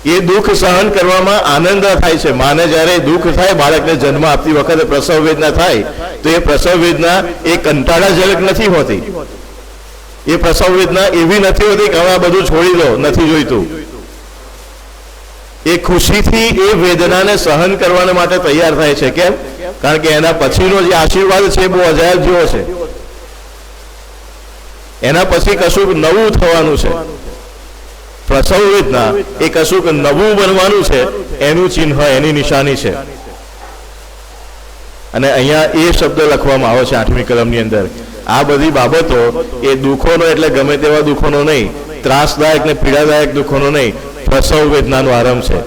એ દુઃખ સહન કરવામાં આનંદ થાય છે. માને જ્યારે દુઃખ થાય, બાળકને જન્મ આપતી વખતે પ્રસવ વેદના થાય, તો એ પ્રસવ વેદના એ કંટાળાજનક નથી હોતી. એ પ્રસવ વેદના એવી નથી હોતી કે હવે આ બધું છોડી દો, નથી જોઈતું. એ ખુશીથી એ વેદનાને સહન કરવા માટે તૈયાર થાય છે. કેમ? કારણ કે એના પછીનો જે આશીર્વાદ છે એ બહુ અજાયબ જેવો છે. એના પછી કશુંક નવું થવાનું છે. પ્રસવ વેદના એ કશુંક નવું બનવાનું છે, એનું ચિહ્ન, એની નિશાની છે. અને અહીંયા એ શબ્દ લખવામાં આવે છે 8મી કલમની અંદર. આ બધી બાબતો એ દુઃખોનો, એટલે ગમે તેવા દુઃખોનો નહીં, ત્રાસદાયક ને પીડાદાયક દુઃખોનો નહીં, પ્રસવ વેદનાનો આરંભ છે.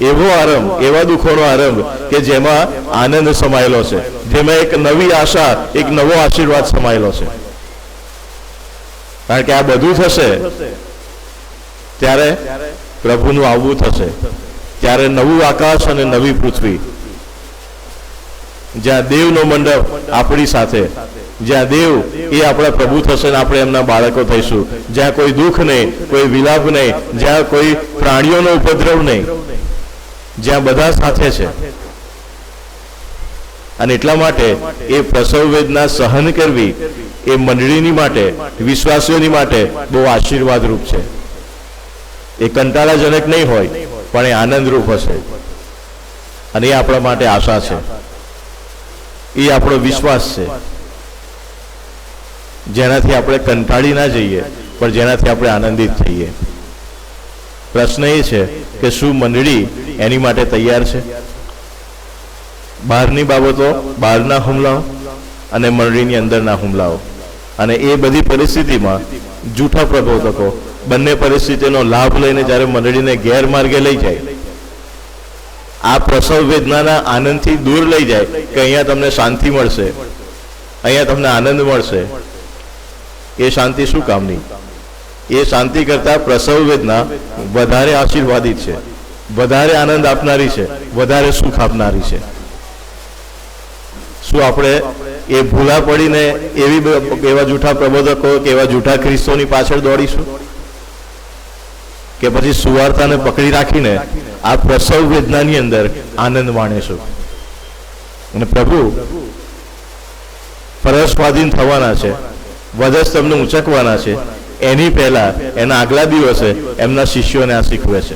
એવો આરંભ, એવા દુઃખોનો આરંભ કે જેમાં આનંદ સમાયેલો છે, જેમાં એક નવી આશા, એક નવો આશીર્વાદ સમાયેલો છે. કારણ કે આ બધું થશે ત્યારે પ્રભુનું આવવું થશે, ત્યારે નવું આકાશ અને નવી પૃથ્વી, જ્યાં દેવનો મંડપ આપણી સાથે જ્યાં દેવ એ આપણા પ્રભુ થશે ને આપણે એમના બાળકો થઈશું, જ્યાં કોઈ દુઃખ નહીં, કોઈ વિલાપ નહીં, જ્યાં કોઈ પ્રાણીઓનો ઉપદ્રવ નહીં, જ્યાં બધા સાથે છે. અને એટલા માટે એ પ્રસવ વેદના સહન કરવી એ મંડળીની માટે, વિશ્વાસીઓની માટે બહુ આશીર્વાદરૂપ છે. એ કંટાળાજનક નહીં હોય, પણ એ આનંદરૂપ હશે. અને એ આપણા માટે આશા છે, એ આપણો વિશ્વાસ છે, જેનાથી આપણે કંટાળી ના જઈએ, પણ જેનાથી આપણે આનંદિત થઈએ. પ્રશ્ન એ છે કે શું મંડળી એની માટે તૈયાર છે? બહારની બાબતો, બહારના હુમલાઓ અને મંડળીની અંદરના હુમલાઓ, અને એ બધી પરિસ્થિતિમાં જૂઠા પ્રબોધકો બંને પરિસ્થિતિનો લાભ લઈને જ્યારે મંડળીને ગેરમાર્ગે લઈ જાય, આ પ્રસવ વેદનાના આનંદથી દૂર લઈ જાય કે અહીંયા તમને શાંતિ મળશે, અહીંયા તમને આનંદ મળશે, એ શાંતિ શું કામની? એ શાંતિ કરતા પ્રસવ વેદના વધારે આશીર્વાદિત છે, વધારે આનંદ આપનારી છે, વધારે સુખ આપનારી છે. શું આપણે એ ભૂલા પડીને એવા જૂઠા પ્રબોધકો કે એવા જૂઠા ખ્રિસ્તોની પાછળ દોડીશું, કે પછી સુવાર્તાને પકડી રાખીને આ પ્રસવ વેદનાની અંદર આનંદ માણીશું? અને પ્રભુ ફરજ સ્વાધીન થવાના છે, વધજ તમને ઉંચકવાના છે, એની પહેલા એના આગલા દિવસે એમના શિષ્યોને આ શીખવે છે.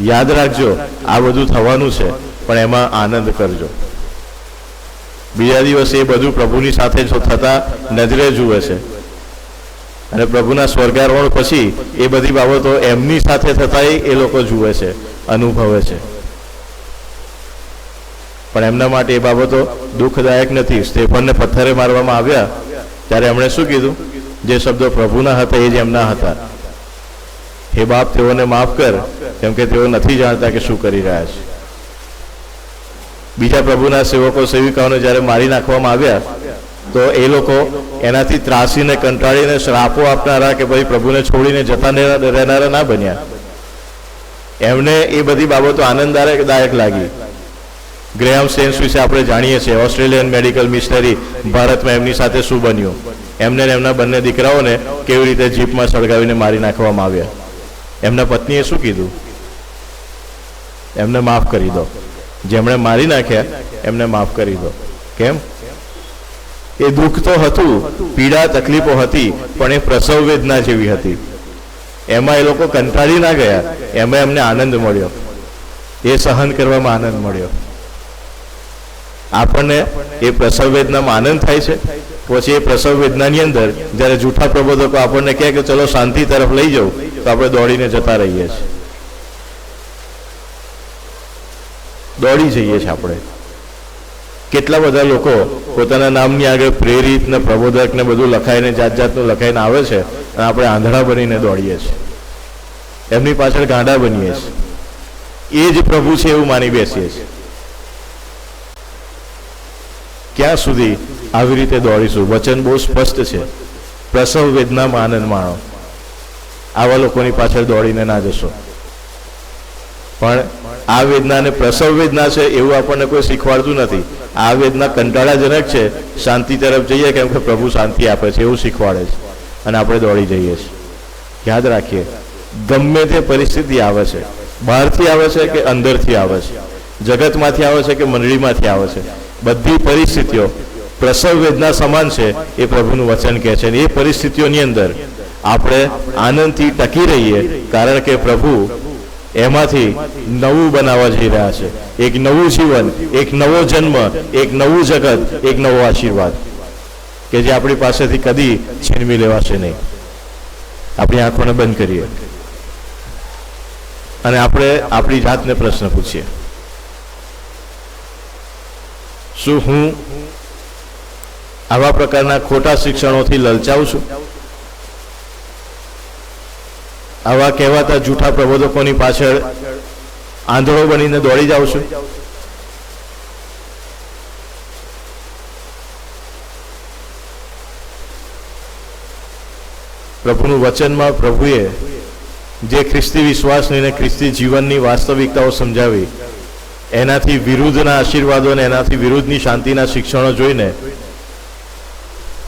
યાદ રાખજો, આ બધું થવાનું છે, પણ એમાં આનંદ કરજો. બીજા દિવસે એ બધું પ્રભુની સાથે થતા નજરે જુએ છે, અને પ્રભુના સ્વર્ગારોહણ પછી એ બધી બાબતો એમની સાથે થતા એ લોકો જુએ છે, અનુભવે છે. પણ એમના માટે એ બાબતો દુઃખદાયક નથી. સ્ટેફનને પથ્થરે મારવામાં આવ્યા ત્યારે એમણે શું કીધું? જે શબ્દો પ્રભુના હતા એ જ એમના હતા, હે બાપ તેઓને માફ કર, કેમ કે તેઓ નથી જાણતા કે શું કરી રહ્યા છે. બીજા પ્રભુના સેવકો સેવિકાઓને જ્યારે મારી નાખવામાં આવ્યા તો એ લોકો એનાથી ત્રાસીને કંટાળીને શ્રાપો આપનારા કે ભાઈ પ્રભુને છોડીને જતા રહેનારા ના બન્યા. એમને એ બધી બાબતો આનંદદાયક લાગી. ગ્રેહામ સ્ટેન્સ વિશે આપણે જાણીએ છીએ, ઓસ્ટ્રેલિયન મેડિકલ મિશનરી, ભારતમાં એમની સાથે શું બન્યું, એમને એમના બંને દીકરાઓને કેવી રીતે જીપમાં સળગાવીને મારી નાખવામાં આવ્યા. એમના પત્નીએ શું કીધું? એમને માફ કરી દો. જેમણે મારી નાખ્યા એમને માફ કરી દો. કેમ? એ દુઃખ તો હતું, પીડા તકલીફો હતી, પણ એ પ્રસવ વેદના જેવી હતી. એમાં એ લોકો કંટાળી ના ગયા, એમાં એમને આનંદ મળ્યો, એ સહન કરવામાં આનંદ મળ્યો. આપણને એ પ્રસવ વેદનામાં આનંદ થાય છે, પછી એ પ્રસવ વેદનાની અંદર જ્યારે જૂઠા પ્રબોધકો આપણને કહે કે ચલો શાંતિ તરફ લઈ જાઓ, તો આપણે દોડીને જતા રહીએ છીએ, દોડી જઈએ છીએ. આપણે કેટલા બધા લોકો પોતાના નામની આગળ પ્રેરિત ને પ્રબોધક ને બધું લખાઈને જાત જાતનું લખાઈને આવે છે, અને આપણે આંધળા બનીને દોડીએ છીએ, એમની પાછળ ગાંડા બનીએ છીએ. એ જ પ્રભુ છે એવું માની બેસીએ છીએ. ક્યાં સુધી આવી રીતે દોડીશું? વચન બહુ સ્પષ્ટ છે, પ્રસવ વેદનામાં આનંદ માણો. આવા લોકોની પાછળ દોડીને ના જશો. પણ આ વેદનાને પ્રસવ વેદના છે એવું આપણને કોઈ શીખવાડતું નથી. આ વેદના કંટાળાજનક છે, શાંતિ તરફ જઈએ કેમ કે પ્રભુ શાંતિ આપે છે એવું શીખવાડે છે, અને આપણે દોડી જઈએ છીએ. યાદ રાખીએ, ગમે તે પરિસ્થિતિ આવે છે, બહારથી આવે છે કે અંદરથી આવે છે, જગતમાંથી આવે છે કે મંડળીમાંથી આવે છે, બધી પરિસ્થિતિઓ પ્રસવ વેદના સમાન છે એ પ્રભુનું વચન કહે છે. અને એ પરિસ્થિતિઓની અંદર આપણે આનંદથી ટકી રહીએ, કારણ કે પ્રભુ એમાંથી નવું બનાવવા જઈ રહ્યા છે. એક નવું જીવન, એક નવો જન્મ, એક નવું જગત, એક નવો આશીર્વાદ કે જે આપણી પાસેથી કદી છીનવી લેવાશે નહીં. આપણી આંખોને બંધ કરીએ અને આપણે આપણી જાતને પ્રશ્ન પૂછીએ, શું હું આવા પ્રકારના ખોટા શિક્ષણોથી લલચાઉં છું? આવા કહેવાતા જૂઠા પ્રબોધકોની પાછળ આંધળો બનીને દોડી જાઉં છું? પ્રભુનું વચનમાં પ્રભુએ જે ખ્રિસ્તી વિશ્વાસની અને ખ્રિસ્તી જીવનની વાસ્તવિકતાઓ સમજાવી, એનાથી વિરુદ્ધના આશીર્વાદો અને એનાથી વિરુદ્ધની શાંતિના શિક્ષણો જોઈને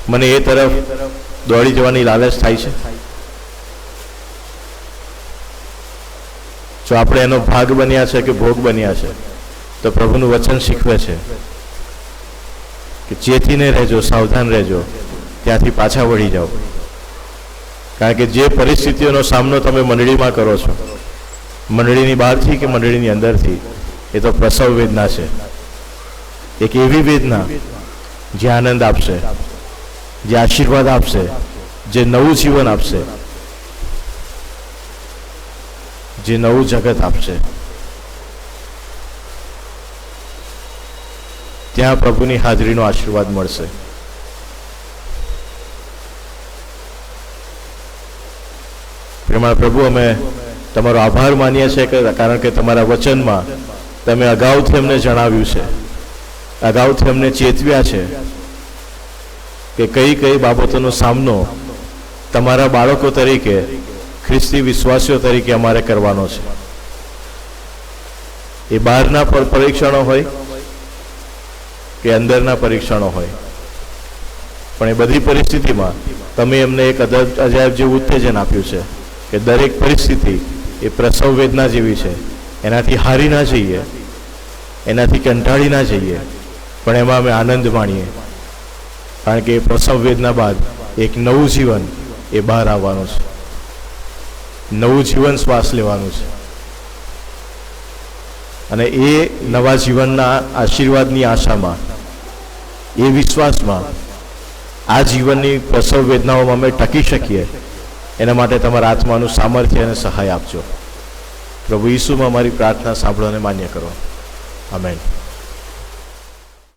મને એ તરફ દોડી જવાની લાલચ થાય છે? જો આપણે એનો ભાગ બન્યા છે કે ભોગ બન્યા છે, તો પ્રભુનું વચન શીખવે છે કે ચેતીને રહેજો, સાવધાન રહેજો, ત્યાંથી પાછા વળી જાઓ. કારણ કે જે પરિસ્થિતિઓનો સામનો તમે મંડળીમાં કરો છો, મંડળીની બહારથી કે મંડળીની અંદરથી, એ તો પ્રસવ વેદના છે. એક એવી વેદના જે આનંદ આપશે, જે આશીર્વાદ આપશે, જે નવું જીવન આપશે, જે નવું જગત આપશે. ત્યાં પ્રભુની હાજરીનો આશીર્વાદ મળશે. પ્રેમાળ પ્રભુ, અમે તમારો આભાર માનીએ છીએ કારણ કે તમારા વચનમાં તમે અગાઉથી અમને જણાવ્યું છે, અગાઉથી અમને ચેતવ્યા છે કે કઈ કઈ બાબતોનો સામનો તમારા બાળકો તરીકે, ખ્રિસ્તી વિશ્વાસીઓ તરીકે અમારે કરવાનો છે. એ બહારના પરીક્ષણો હોય કે અંદરના પરીક્ષણો હોય, પણ એ બધી પરિસ્થિતિમાં તમે એમને એક અજાયબ જેવું ઉત્તેજન આપ્યું છે કે દરેક પરિસ્થિતિ એ પ્રસવ વેદના જેવી છે. એનાથી હારી ના જઈએ, એનાથી કંટાળી ના જઈએ, પણ એમાં અમે આનંદ માણીએ. કારણ કે એ પ્રસવ વેદના બાદ એક નવું જીવન એ બહાર આવવાનું છે, નવું જીવન શ્વાસ લેવાનું છે. અને એ નવા જીવનના આશીર્વાદની આશામાં, એ વિશ્વાસમાં આ જીવનની પ્રસવ વેદનાઓમાં અમે ટકી શકીએ, એના માટે તમારા આત્માનું સામર્થ્ય અને સહાય આપજો. પ્રભુ ઈસુમાં મારી પ્રાર્થના સાંભળો અને માન્ય કરો. આમેન.